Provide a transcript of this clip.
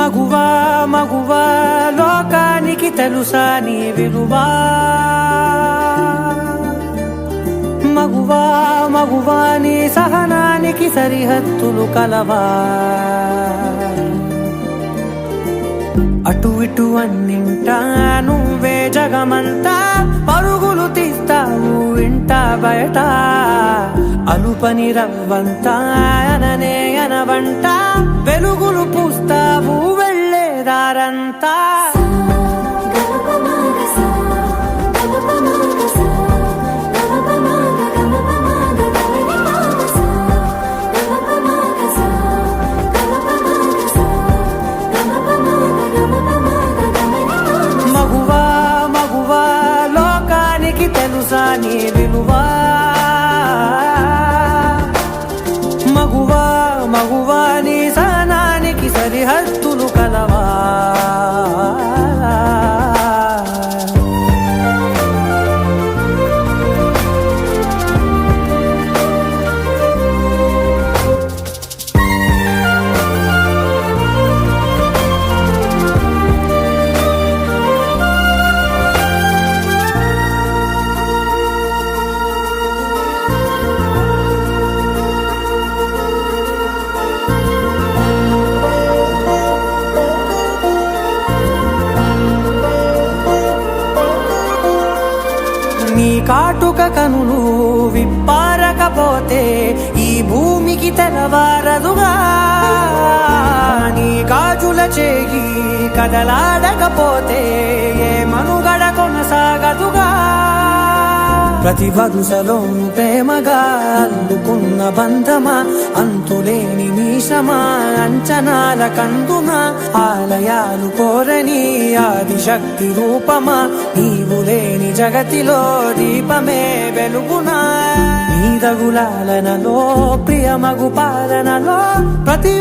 మగువా మగువా లోకానికి తెలుసా నీ విలువా మగువా మగువా నీ సహనానికి సరిహద్దులు కలవా అటు ఇటు అన్నింటా నువ్వే జగమంతా పరుగులు తీస్తావు ఇంట బయట అలుపని రవ్వంతా అననే అనవంట వెలుగులు పూస్తావు వెళ్ళేదారంతా మగువా మగువా లోకానికి తెలుసా నీ విలువా మగువా మగువా నీ సహనానికి సరిహద్దులు కలవా నీ కాటుక కనులు విప్పారకపోతే ఈ భూమికి తెలవారదుగా నీ గాజుల చేయి కదలాడకపోతే ఏ మనుగడ కొనసాగదుగా ప్రతి వరుసలోను ప్రేమగా అందుకున్న బంధమా అంతులేని మీషమా అంచనాల కందుమా ఆలయాలు కోరని ఆదిశక్తి రూపమా నీవు లేని జగతిలో దీపమే వెలుగునా నీ రగులాలనలో ప్రియమగు పాలనలో ప్రతి